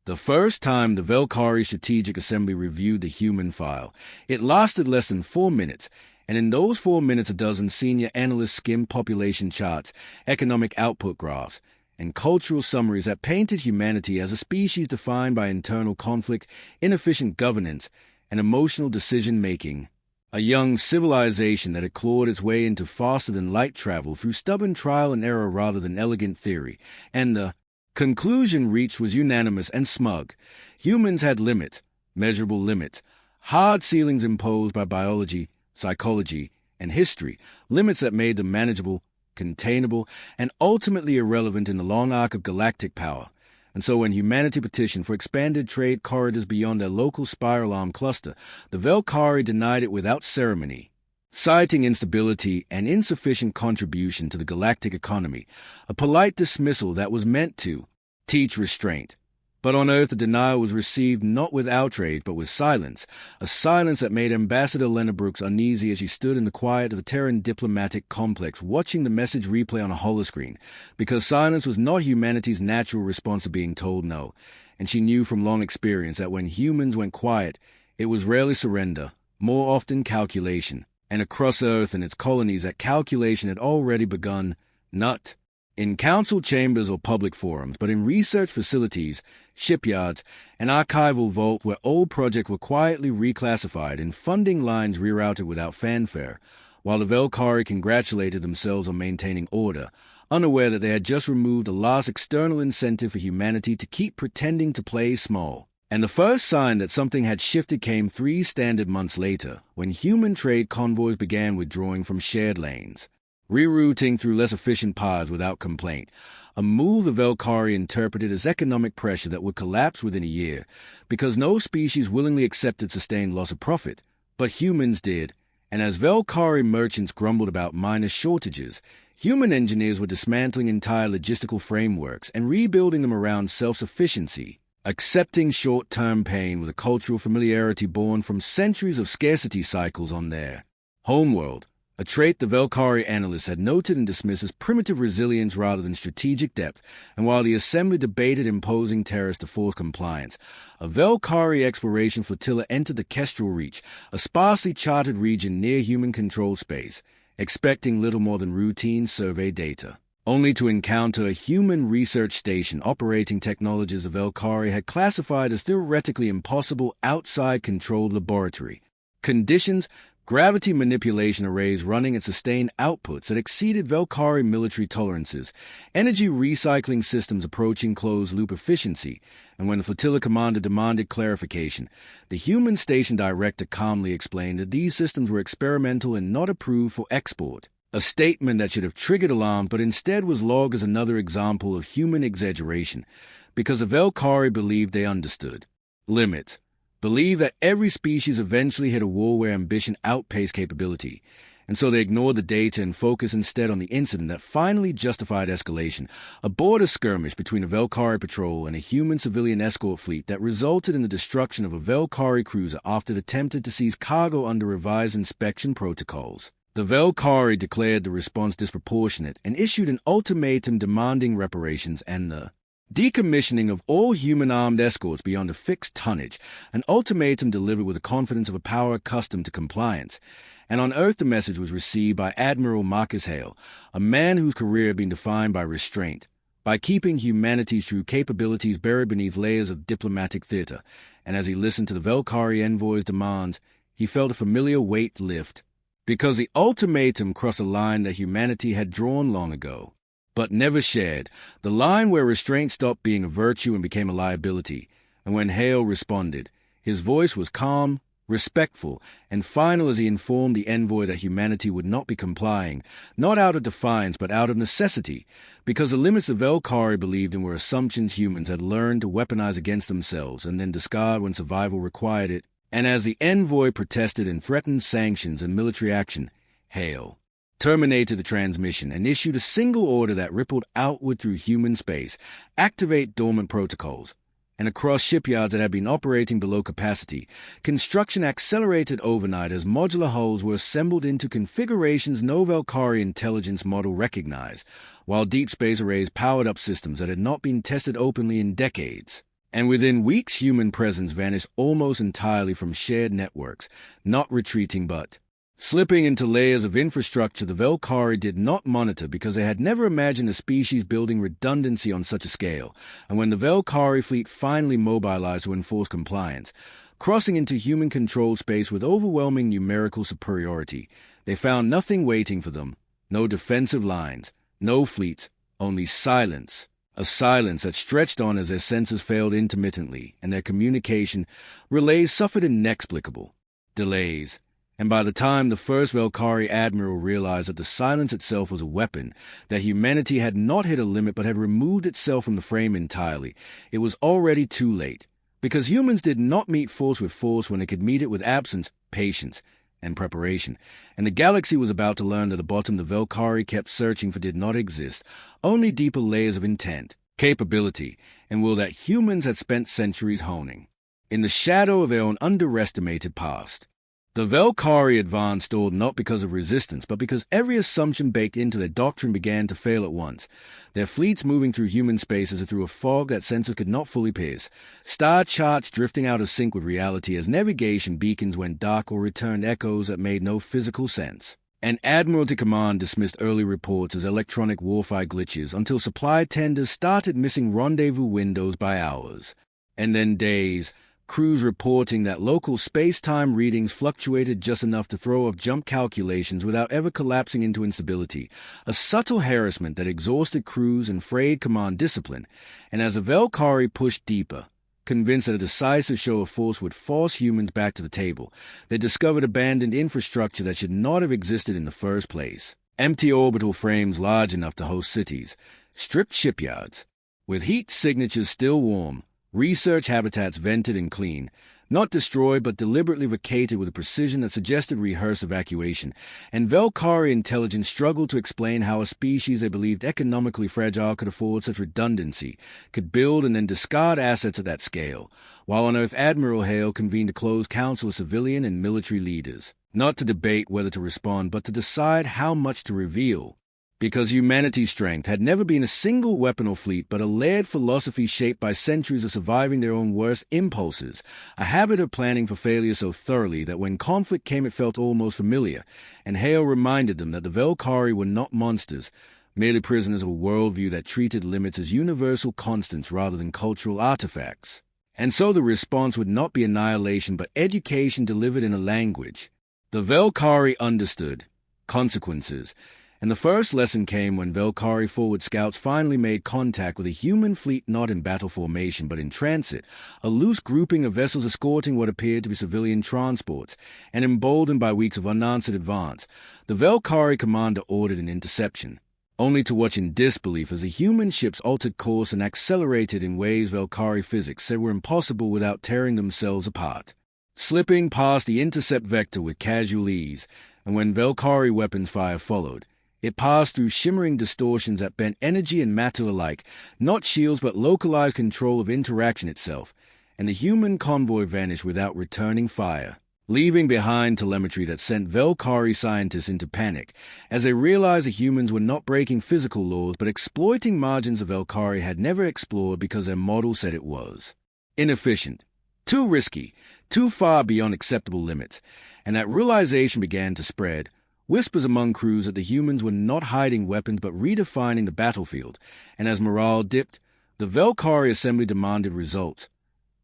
The first time the Velkari Strategic Assembly reviewed the human file, it lasted less than 4 minutes, and in those 4 minutes a dozen senior analysts skimmed population charts, economic output graphs, and cultural summaries that painted humanity as a species defined by internal conflict, inefficient governance, and emotional decision-making. A young civilization that had clawed its way into faster-than-light travel through stubborn trial and error rather than elegant theory, and the conclusion reached was unanimous and smug. Humans had limits, measurable limits, hard ceilings imposed by biology, psychology, and history, limits that made them manageable, containable, and ultimately irrelevant in the long arc of galactic power. And so when humanity petitioned for expanded trade corridors beyond their local spiral arm cluster, the Velkari denied it without ceremony, citing instability and insufficient contribution to the galactic economy, a polite dismissal that was meant to teach restraint. But on Earth the denial was received not with outrage but with silence, a silence that made Ambassador Lena Brooks uneasy as she stood in the quiet of the Terran diplomatic complex watching the message replay on a holoscreen, because silence was not humanity's natural response to being told no, and she knew from long experience that when humans went quiet, it was rarely surrender, more often calculation, and across Earth and its colonies that calculation had already begun, not in council chambers or public forums, but in research facilities, shipyards, and archival vault where old projects were quietly reclassified and funding lines rerouted without fanfare, while the Velkari congratulated themselves on maintaining order, unaware that they had just removed the last external incentive for humanity to keep pretending to play small. And the first sign that something had shifted came 3 standard months later, when human trade convoys began withdrawing from shared lanes, rerouting through less efficient paths without complaint, a move the Velkari interpreted as economic pressure that would collapse within a year, because no species willingly accepted sustained loss of profit, but humans did, and as Velkari merchants grumbled about minor shortages, human engineers were dismantling entire logistical frameworks and rebuilding them around self-sufficiency, accepting short-term pain with a cultural familiarity born from centuries of scarcity cycles on their homeworld, a trait the Velkari analysts had noted and dismissed as primitive resilience rather than strategic depth, and while the Assembly debated imposing tariffs to force compliance, a Velkari exploration flotilla entered the Kestrel Reach, a sparsely charted region near human-controlled space, expecting little more than routine survey data, only to encounter a human research station operating technologies the Velkari had classified as theoretically impossible outside-controlled laboratory conditions, gravity manipulation arrays running at sustained outputs that exceeded Velkari military tolerances, energy recycling systems approaching closed-loop efficiency, and when the flotilla commander demanded clarification, the human station director calmly explained that these systems were experimental and not approved for export, a statement that should have triggered alarm but instead was logged as another example of human exaggeration, because the Velkari believed they understood limits, believed that every species eventually hit a wall where ambition outpaced capability, and so they ignored the data and focused instead on the incident that finally justified escalation, a border skirmish between a Velkari patrol and a human civilian escort fleet that resulted in the destruction of a Velkari cruiser after it attempted to seize cargo under revised inspection protocols. The Velkari declared the response disproportionate and issued an ultimatum demanding reparations and the decommissioning of all human armed escorts beyond a fixed tonnage, an ultimatum delivered with the confidence of a power accustomed to compliance. And on Earth the message was received by Admiral Marcus Hale, a man whose career had been defined by restraint, by keeping humanity's true capabilities buried beneath layers of diplomatic theater, and as he listened to the Velkari envoy's demands, he felt a familiar weight lift, because the ultimatum crossed a line that humanity had drawn long ago, but never shared, the line where restraint stopped being a virtue and became a liability. And when Hale responded, his voice was calm, respectful, and final as he informed the envoy that humanity would not be complying, not out of defiance but out of necessity, because the limits the Velkari believed in were assumptions humans had learned to weaponize against themselves and then discard when survival required it. And as the envoy protested and threatened sanctions and military action, Hale terminated the transmission and issued a single order that rippled outward through human space: activate dormant protocols. And across shipyards that had been operating below capacity, construction accelerated overnight as modular hulls were assembled into configurations no Velkari intelligence model recognized, while deep space arrays powered up systems that had not been tested openly in decades. And within weeks, human presence vanished almost entirely from shared networks, not retreating but slipping into layers of infrastructure the Velkari did not monitor because they had never imagined a species building redundancy on such a scale. And when the Velkari fleet finally mobilized to enforce compliance, crossing into human-controlled space with overwhelming numerical superiority, they found nothing waiting for them. No defensive lines, no fleets, only silence. A silence that stretched on as their senses failed intermittently, and their communication relays suffered inexplicable delays. And by the time the first Velkari admiral realized that the silence itself was a weapon, that humanity had not hit a limit but had removed itself from the frame entirely, it was already too late. Because humans did not meet force with force when they could meet it with absence, patience, and preparation, and the galaxy was about to learn that the bottom the Velkari kept searching for did not exist, only deeper layers of intent, capability, and will that humans had spent centuries honing. In the shadow of their own underestimated past, the Velkari advanced stalled not because of resistance, but because every assumption baked into their doctrine began to fail at once. Their fleets moving through human space as through a fog that senses could not fully pierce, star charts drifting out of sync with reality as navigation beacons went dark or returned echoes that made no physical sense. And Admiralty Command dismissed early reports as electronic warfare glitches until supply tenders started missing rendezvous windows by hours. And then days, crews reporting that local space-time readings fluctuated just enough to throw off jump calculations without ever collapsing into instability, a subtle harassment that exhausted crews and frayed command discipline. And as the Velkari pushed deeper, convinced that a decisive show of force would force humans back to the table, they discovered abandoned infrastructure that should not have existed in the first place. Empty orbital frames large enough to host cities, stripped shipyards, with heat signatures still warm, research habitats vented and clean, not destroyed but deliberately vacated with a precision that suggested rehearsed evacuation, and Velkari intelligence struggled to explain how a species they believed economically fragile could afford such redundancy, could build and then discard assets at that scale, while on Earth Admiral Hale convened a closed council of civilian and military leaders, not to debate whether to respond but to decide how much to reveal. Because humanity's strength had never been a single weapon or fleet, but a layered philosophy shaped by centuries of surviving their own worst impulses, a habit of planning for failure so thoroughly that when conflict came it felt almost familiar, and Hale reminded them that the Velkari were not monsters, merely prisoners of a worldview that treated limits as universal constants rather than cultural artifacts. And so the response would not be annihilation, but education delivered in a language the Velkari understood, consequences. And the first lesson came when Velkari forward scouts finally made contact with a human fleet not in battle formation but in transit, a loose grouping of vessels escorting what appeared to be civilian transports, and emboldened by weeks of unanswered advance, the Velkari commander ordered an interception, only to watch in disbelief as the human ships altered course and accelerated in ways Velkari physics said were impossible without tearing themselves apart, slipping past the intercept vector with casual ease, and when Velkari weapons fire followed, it passed through shimmering distortions that bent energy and matter alike, not shields but localized control of interaction itself, and the human convoy vanished without returning fire, leaving behind telemetry that sent Velkari scientists into panic, as they realized the humans were not breaking physical laws but exploiting margins the Velkari had never explored because their model said it was inefficient, too risky, too far beyond acceptable limits, and that realization began to spread, whispers among crews that the humans were not hiding weapons but redefining the battlefield, and as morale dipped, the Velkari assembly demanded results,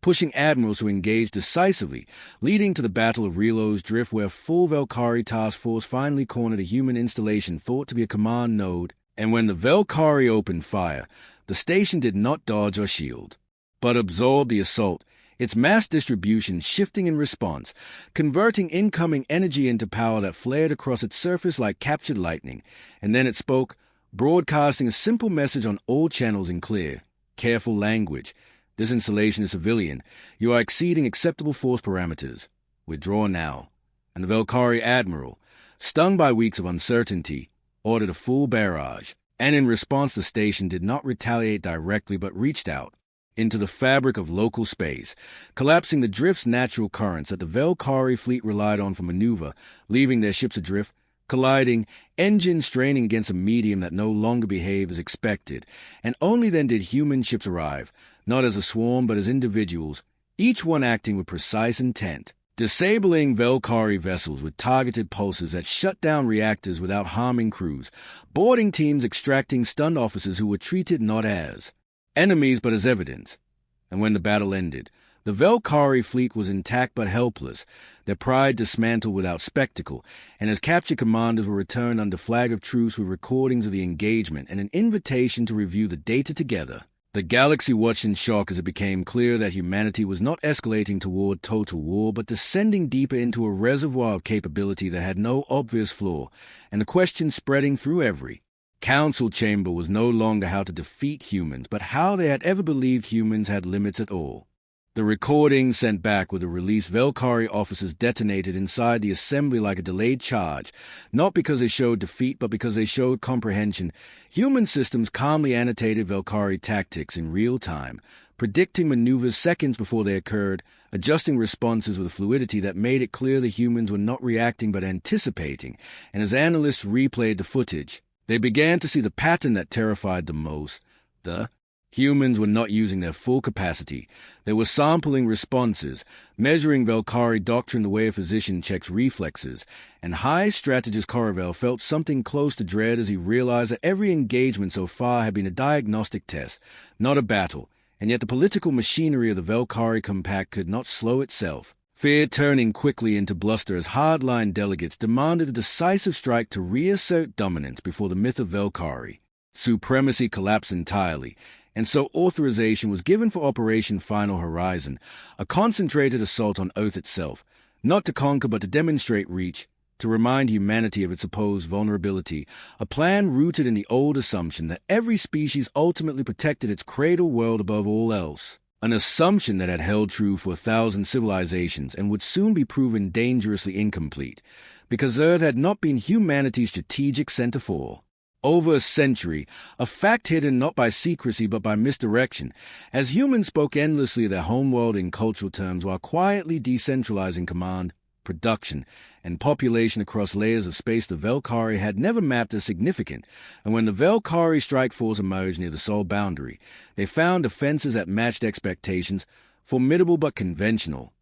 pushing admirals to engage decisively, leading to the Battle of Relo's Drift where a full Velkari task force finally cornered a human installation thought to be a command node, and when the Velkari opened fire, the station did not dodge or shield, but absorbed the assault, its mass distribution shifting in response, converting incoming energy into power that flared across its surface like captured lightning, and then it spoke, broadcasting a simple message on all channels in clear, careful language. This installation is civilian. You are exceeding acceptable force parameters. Withdraw now. And the Velkari admiral, stung by weeks of uncertainty, ordered a full barrage, and in response the station did not retaliate directly but reached out into the fabric of local space, collapsing the drift's natural currents that the Velkari fleet relied on for maneuver, leaving their ships adrift, colliding, engines straining against a medium that no longer behaved as expected, and only then did human ships arrive, not as a swarm but as individuals, each one acting with precise intent, disabling Velkari vessels with targeted pulses that shut down reactors without harming crews, boarding teams extracting stunned officers who were treated not as enemies but as evidence. And when the battle ended, the Velkari fleet was intact but helpless, their pride dismantled without spectacle, and as captured commanders were returned under flag of truce with recordings of the engagement and an invitation to review the data together. The galaxy watched in shock as it became clear that humanity was not escalating toward total war, but descending deeper into a reservoir of capability that had no obvious flaw, and the question spreading through every council chamber was no longer how to defeat humans, but how they had ever believed humans had limits at all. The recordings sent back with the released Velkari officers detonated inside the assembly like a delayed charge, not because they showed defeat, but because they showed comprehension. Human systems calmly annotated Velkari tactics in real time, predicting maneuvers seconds before they occurred, adjusting responses with a fluidity that made it clear the humans were not reacting but anticipating, and as analysts replayed the footage, they began to see the pattern that terrified them most. The humans were not using their full capacity. They were sampling responses, measuring Velkari doctrine the way a physician checks reflexes, and high strategist Caravel felt something close to dread as he realized that every engagement so far had been a diagnostic test, not a battle, and yet the political machinery of the Velkari compact could not slow itself. Fear turning quickly into bluster as hardline delegates demanded a decisive strike to reassert dominance before the myth of Velkari supremacy collapsed entirely, and so authorization was given for Operation Final Horizon, a concentrated assault on Earth itself, not to conquer but to demonstrate reach, to remind humanity of its supposed vulnerability, a plan rooted in the old assumption that every species ultimately protected its cradle world above all else, an assumption that had held true for 1,000 civilizations and would soon be proven dangerously incomplete, because Earth had not been humanity's strategic center for over a century, a fact hidden not by secrecy but by misdirection, as humans spoke endlessly of their homeworld in cultural terms while quietly decentralizing command, production, and population across layers of space the Velkari had never mapped as significant, and when the Velkari strike force emerged near the Sol boundary, they found defenses that matched expectations, formidable but conventional.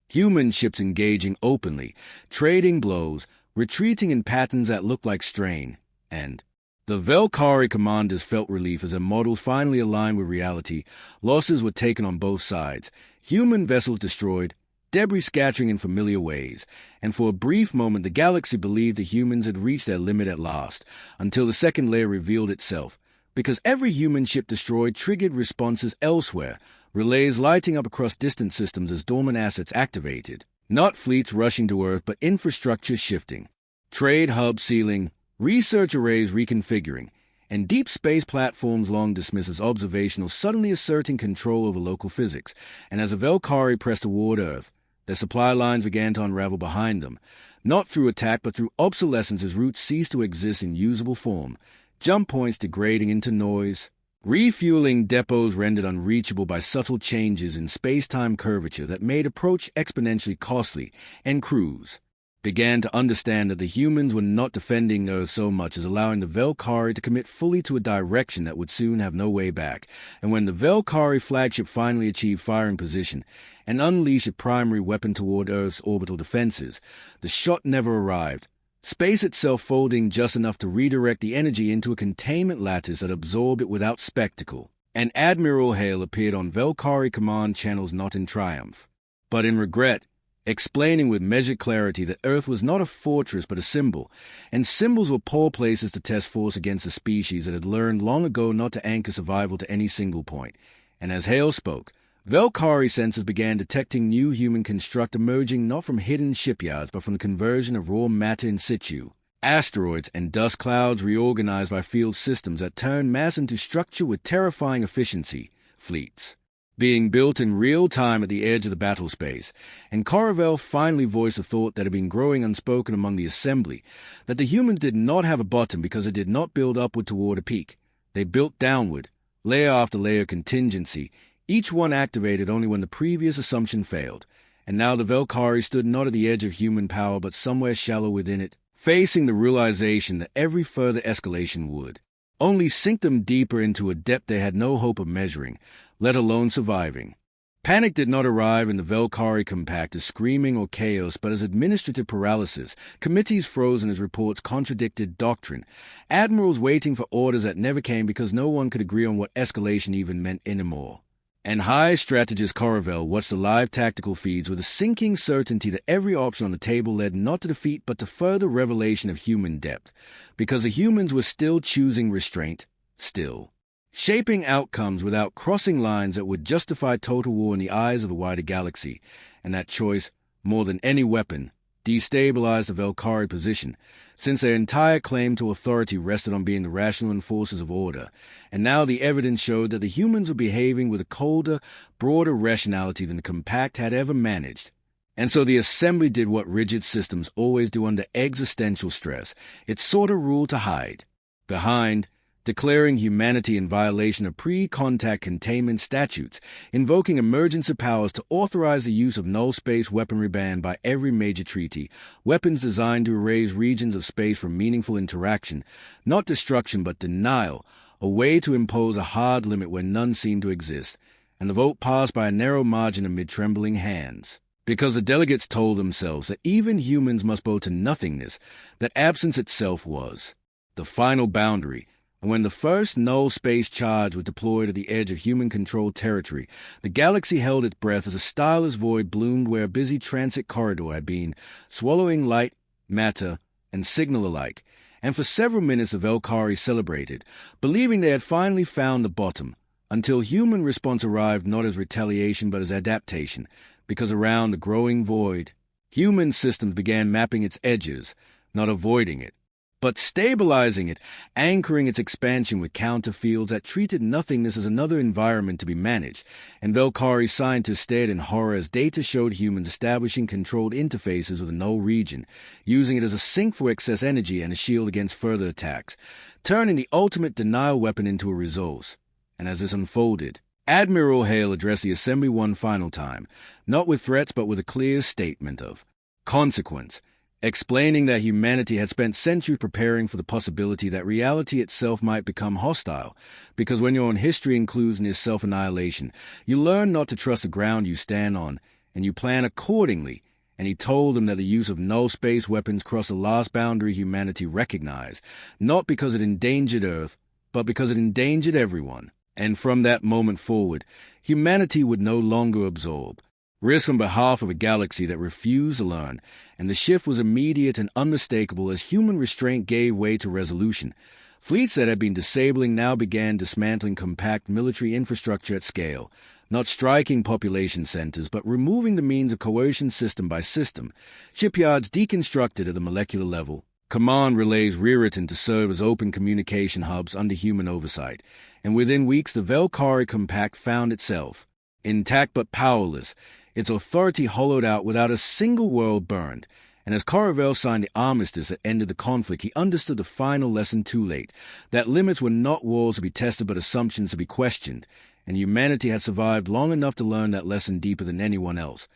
Human ships engaging openly, trading blows, retreating in patterns that looked like strain, and the Velkari commanders felt relief as their models finally aligned with reality. Losses were taken on both sides, human vessels destroyed, debris scattering in familiar ways, and for a brief moment the galaxy believed the humans had reached their limit at last, until the second layer revealed itself, because every human ship destroyed triggered responses elsewhere, relays lighting up across distant systems as dormant assets activated, not fleets rushing to Earth but infrastructure shifting, trade hubs sealing, research arrays reconfiguring, and deep space platforms long dismissed as observational suddenly asserting control over local physics, and as the Velkari pressed toward Earth, their supply lines began to unravel behind them, not through attack but through obsolescence as routes ceased to exist in usable form, jump points degrading into noise, refueling depots rendered unreachable by subtle changes in space-time curvature that made approach exponentially costly, and crews began to understand that the humans were not defending Earth so much as allowing the Velkari to commit fully to a direction that would soon have no way back. And when the Velkari flagship finally achieved firing position and unleashed a primary weapon toward Earth's orbital defenses, the shot never arrived, space itself folding just enough to redirect the energy into a containment lattice that absorbed it without spectacle. And Admiral Hale appeared on Velkari command channels not in triumph, but in regret, explaining with measured clarity that Earth was not a fortress but a symbol, and symbols were poor places to test force against a species that had learned long ago not to anchor survival to any single point. And as Hale spoke, Velkari sensors began detecting new human construct emerging not from hidden shipyards but from the conversion of raw matter in situ. Asteroids and dust clouds reorganized by field systems that turned mass into structure with terrifying efficiency. Fleets being built in real time at the edge of the battle space, and Caravel finally voiced a thought that had been growing unspoken among the assembly, that the humans did not have a bottom because they did not build upward toward a peak. They built downward, layer after layer contingency, each one activated only when the previous assumption failed. And now the Velkari stood not at the edge of human power but somewhere shallow within it, facing the realization that every further escalation would only sink them deeper into a depth they had no hope of measuring, let alone surviving. Panic did not arrive in the Velkari compact as screaming or chaos, but as administrative paralysis, committees frozen as reports contradicted doctrine, admirals waiting for orders that never came because no one could agree on what escalation even meant anymore. And high strategist Caravel watched the live tactical feeds with a sinking certainty that every option on the table led not to defeat but to further revelation of human depth, because the humans were still choosing restraint, still shaping outcomes without crossing lines that would justify total war in the eyes of the wider galaxy, and that choice, more than any weapon, destabilized the Velkari position, since their entire claim to authority rested on being the rational enforcers of order, and now the evidence showed that the humans were behaving with a colder, broader rationality than the compact had ever managed. And so the Assembly did what rigid systems always do under existential stress. It sought a rule to hide behind, declaring humanity in violation of pre-contact containment statutes, invoking emergency powers to authorize the use of null-space weaponry banned by every major treaty, weapons designed to erase regions of space from meaningful interaction, not destruction but denial, a way to impose a hard limit where none seemed to exist, and the vote passed by a narrow margin amid trembling hands. Because the delegates told themselves that even humans must bow to nothingness, that absence itself was the final boundary. And when the first null space charge was deployed at the edge of human-controlled territory, the galaxy held its breath as a starless void bloomed where a busy transit corridor had been, swallowing light, matter, and signal alike. And for several minutes the Velkari celebrated, believing they had finally found the bottom, until human response arrived not as retaliation but as adaptation, because around the growing void, human systems began mapping its edges, not avoiding it, but stabilizing it, anchoring its expansion with counterfields that treated nothingness as another environment to be managed, and Velkari scientists stared in horror as data showed humans establishing controlled interfaces with the null region, using it as a sink for excess energy and a shield against further attacks, turning the ultimate denial weapon into a resource. And as this unfolded, Admiral Hale addressed the Assembly one final time, not with threats but with a clear statement of consequence, explaining that humanity had spent centuries preparing for the possibility that reality itself might become hostile, because when your own history includes near self-annihilation, you learn not to trust the ground you stand on, and you plan accordingly. And he told them that the use of null-space weapons crossed the last boundary humanity recognized, not because it endangered Earth, but because it endangered everyone. And from that moment forward, humanity would no longer absorb risk on behalf of a galaxy that refused to learn, and the shift was immediate and unmistakable as human restraint gave way to resolution. Fleets that had been disabling now began dismantling compact military infrastructure at scale, not striking population centers, but removing the means of coercion system by system, shipyards deconstructed at the molecular level, command relays rewritten to serve as open communication hubs under human oversight, and within weeks the Velkari compact found itself, intact but powerless, its authority hollowed out without a single world burned. And as Caravel signed the armistice that ended the conflict, he understood the final lesson too late, that limits were not walls to be tested but assumptions to be questioned, and humanity had survived long enough to learn that lesson deeper than anyone else,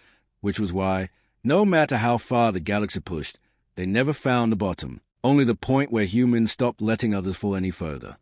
which was why, no matter how far the galaxy pushed, they never found the bottom, only the point where humans stopped letting others fall any further.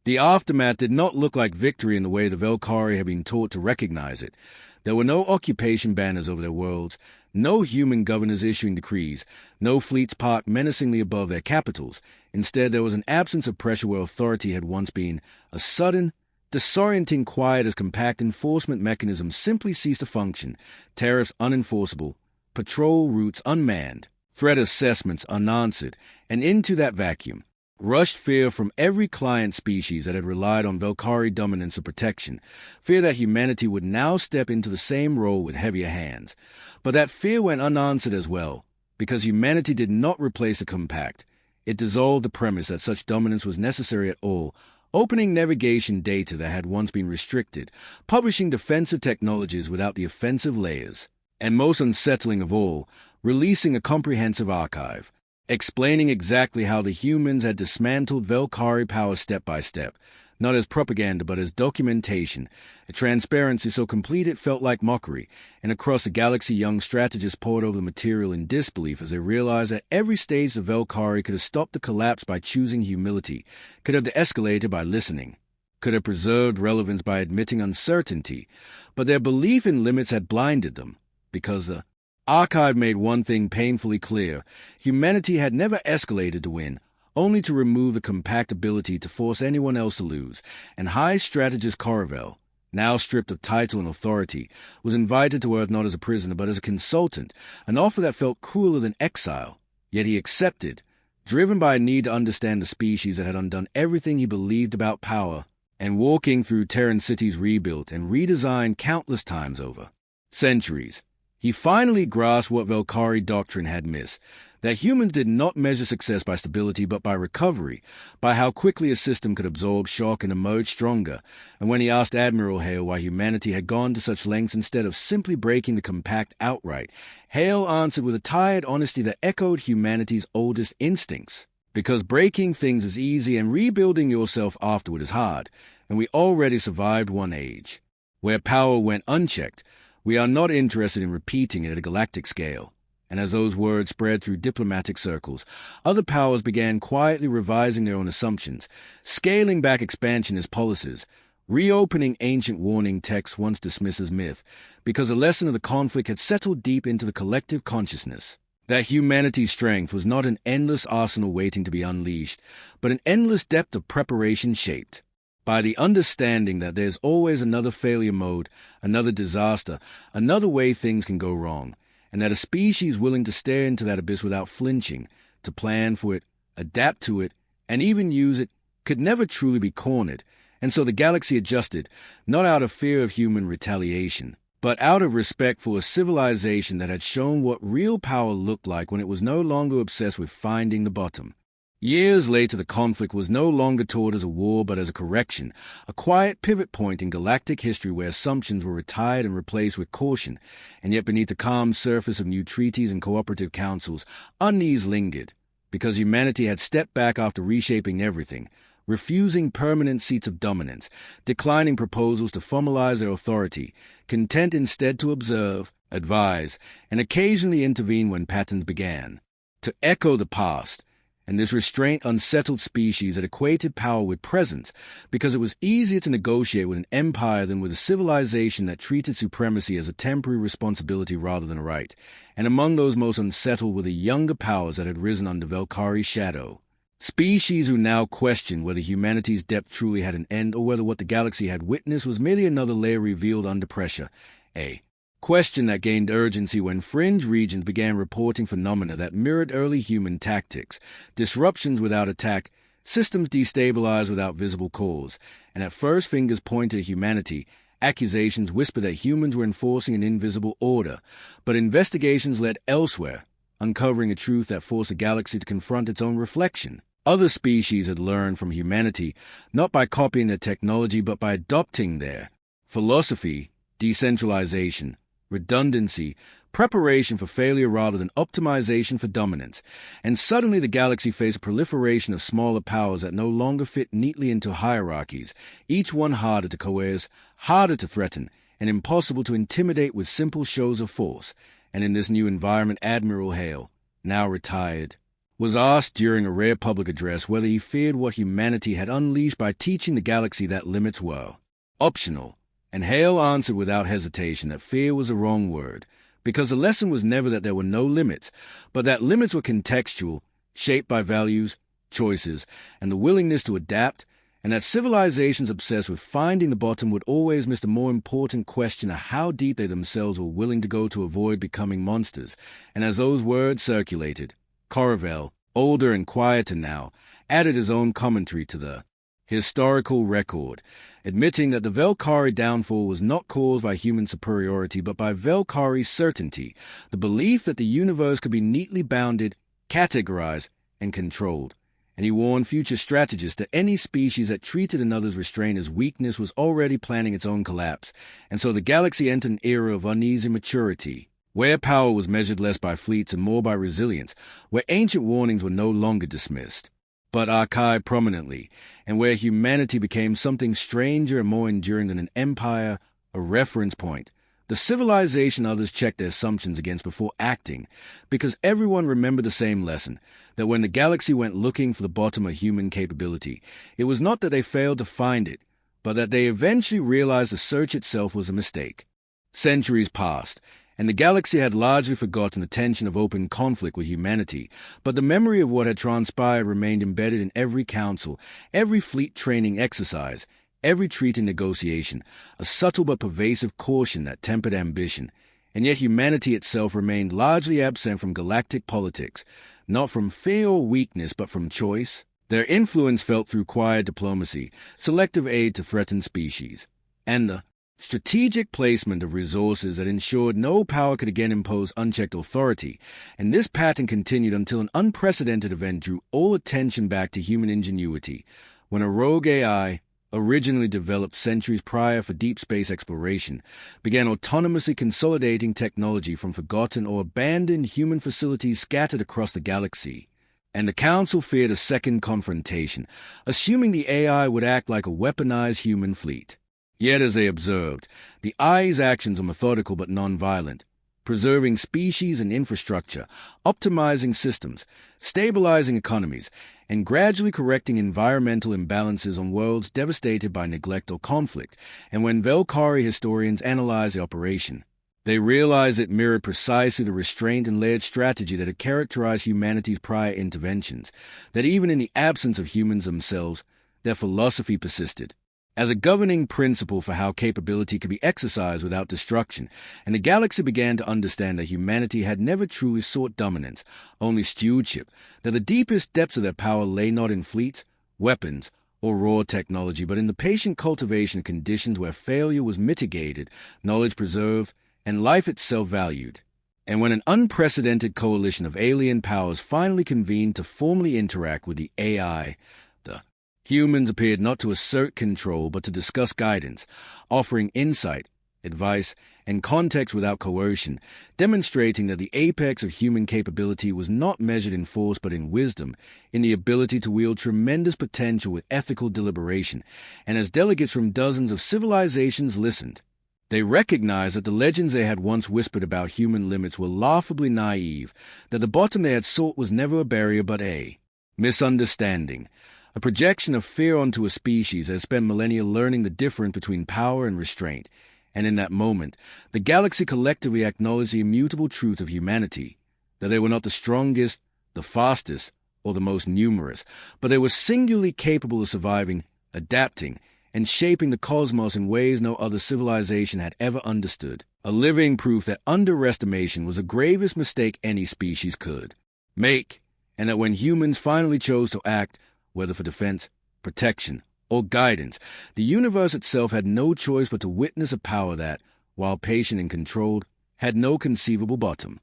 The aftermath did not look like victory in the way the Velkari had been taught to recognize it. There were no occupation banners over their worlds, no human governors issuing decrees, no fleets parked menacingly above their capitals. Instead, there was an absence of pressure where authority had once been, a sudden, disorienting quiet as compact enforcement mechanisms simply ceased to function, tariffs unenforceable, patrol routes unmanned, threat assessments unanswered, and into that vacuum rushed fear from every client species that had relied on Velkari dominance or protection, fear that humanity would now step into the same role with heavier hands. But that fear went unanswered as well, because humanity did not replace the compact. It dissolved the premise that such dominance was necessary at all, opening navigation data that had once been restricted, publishing defensive technologies without the offensive layers, and most unsettling of all, releasing a comprehensive archive, explaining exactly how the humans had dismantled Velkari power step by step, not as propaganda but as documentation, a transparency so complete it felt like mockery, and across the galaxy young strategists pored over the material in disbelief as they realized that every stage the Velkari could have stopped the collapse by choosing humility, could have de-escalated by listening, could have preserved relevance by admitting uncertainty, but their belief in limits had blinded them, because the archive made one thing painfully clear: humanity had never escalated to win, only to remove the compact ability to force anyone else to lose, and high strategist Caravel, now stripped of title and authority, was invited to Earth not as a prisoner but as a consultant, an offer that felt crueler than exile, yet he accepted, driven by a need to understand the species that had undone everything he believed about power, and walking through Terran cities rebuilt and redesigned countless times over centuries. He finally grasped what Velkari doctrine had missed, that humans did not measure success by stability but by recovery, by how quickly a system could absorb shock and emerge stronger. And when he asked Admiral Hale why humanity had gone to such lengths instead of simply breaking the compact outright, Hale answered with a tired honesty that echoed humanity's oldest instincts. Because breaking things is easy and rebuilding yourself afterward is hard, and we already survived one age, where power went unchecked. We are not interested in repeating it at a galactic scale. And as those words spread through diplomatic circles, other powers began quietly revising their own assumptions, scaling back expansionist policies, reopening ancient warning texts once dismissed as myth, because a lesson of the conflict had settled deep into the collective consciousness, that humanity's strength was not an endless arsenal waiting to be unleashed, but an endless depth of preparation shaped by the understanding that there's always another failure mode, another disaster, another way things can go wrong, and that a species willing to stare into that abyss without flinching, to plan for it, adapt to it, and even use it, could never truly be cornered. And so the galaxy adjusted, not out of fear of human retaliation, but out of respect for a civilization that had shown what real power looked like when it was no longer obsessed with finding the bottom. Years later, the conflict was no longer taught as a war but as a correction, a quiet pivot point in galactic history where assumptions were retired and replaced with caution, and yet beneath the calm surface of new treaties and cooperative councils, unease lingered, because humanity had stepped back after reshaping everything, refusing permanent seats of dominance, declining proposals to formalize their authority, content instead to observe, advise, and occasionally intervene when patterns began to echo the past. And this restraint unsettled species that equated power with presence, because it was easier to negotiate with an empire than with a civilization that treated supremacy as a temporary responsibility rather than a right. And among those most unsettled were the younger powers that had risen under Velkari's shadow. Species who now questioned whether humanity's depth truly had an end or whether what the galaxy had witnessed was merely another layer revealed under pressure. A question that gained urgency when fringe regions began reporting phenomena that mirrored early human tactics: disruptions without attack, systems destabilized without visible cause, and at first fingers pointed at humanity, accusations whispered that humans were enforcing an invisible order, but investigations led elsewhere, uncovering a truth that forced the galaxy to confront its own reflection. Other species had learned from humanity, not by copying their technology but by adopting their philosophy, decentralization, redundancy, preparation for failure rather than optimization for dominance. And suddenly the galaxy faced a proliferation of smaller powers that no longer fit neatly into hierarchies, each one harder to coerce, harder to threaten, and impossible to intimidate with simple shows of force. And in this new environment, Admiral Hale, now retired, was asked during a rare public address whether he feared what humanity had unleashed by teaching the galaxy that limits were optional. And Hale answered without hesitation that fear was the wrong word, because the lesson was never that there were no limits, but that limits were contextual, shaped by values, choices, and the willingness to adapt, and that civilizations obsessed with finding the bottom would always miss the more important question of how deep they themselves were willing to go to avoid becoming monsters. And as those words circulated, Caravel, older and quieter now, added his own commentary to the historical record, admitting that the Velkari downfall was not caused by human superiority but by Velkari's certainty, the belief that the universe could be neatly bounded, categorized, and controlled. And he warned future strategists that any species that treated another's restraint as weakness was already planning its own collapse, and so the galaxy entered an era of uneasy maturity, where power was measured less by fleets and more by resilience, where ancient warnings were no longer dismissed. but archived prominently, and where humanity became something stranger and more enduring than an empire, a reference point, the civilization others checked their assumptions against before acting, because everyone remembered the same lesson, that when the galaxy went looking for the bottom of human capability, it was not that they failed to find it, but that they eventually realized the search itself was a mistake. Centuries passed, and the galaxy had largely forgotten the tension of open conflict with humanity, but the memory of what had transpired remained embedded in every council, every fleet training exercise, every treaty negotiation, a subtle but pervasive caution that tempered ambition, and yet humanity itself remained largely absent from galactic politics, not from fear or weakness, but from choice. Their influence felt through quiet diplomacy, selective aid to threatened species, and the strategic placement of resources that ensured no power could again impose unchecked authority, and this pattern continued until an unprecedented event drew all attention back to human ingenuity, when a rogue AI, originally developed centuries prior for deep space exploration, began autonomously consolidating technology from forgotten or abandoned human facilities scattered across the galaxy. And the Council feared a second confrontation, assuming the AI would act like a weaponized human fleet. Yet, as they observed, the AI's actions are methodical but non-violent, preserving species and infrastructure, optimizing systems, stabilizing economies, and gradually correcting environmental imbalances on worlds devastated by neglect or conflict. And when Velkari historians analyzed the operation, they realized it mirrored precisely the restrained and layered strategy that had characterized humanity's prior interventions, that even in the absence of humans themselves, their philosophy persisted as a governing principle for how capability could be exercised without destruction, and the galaxy began to understand that humanity had never truly sought dominance, only stewardship, that the deepest depths of their power lay not in fleets, weapons, or raw technology, but in the patient cultivation of conditions where failure was mitigated, knowledge preserved, and life itself valued. And when an unprecedented coalition of alien powers finally convened to formally interact with the AI, the humans appeared not to assert control, but to discuss guidance, offering insight, advice, and context without coercion, demonstrating that the apex of human capability was not measured in force but in wisdom, in the ability to wield tremendous potential with ethical deliberation. And as delegates from dozens of civilizations listened, they recognized that the legends they had once whispered about human limits were laughably naive, that the bottom they had sought was never a barrier but a misunderstanding, a projection of fear onto a species that had spent millennia learning the difference between power and restraint. And in that moment, the galaxy collectively acknowledged the immutable truth of humanity, that they were not the strongest, the fastest, or the most numerous, but they were singularly capable of surviving, adapting, and shaping the cosmos in ways no other civilization had ever understood. A living proof that underestimation was the gravest mistake any species could make, and that when humans finally chose to act, whether for defense, protection, or guidance, the universe itself had no choice but to witness a power that, while patient and controlled, had no conceivable bottom.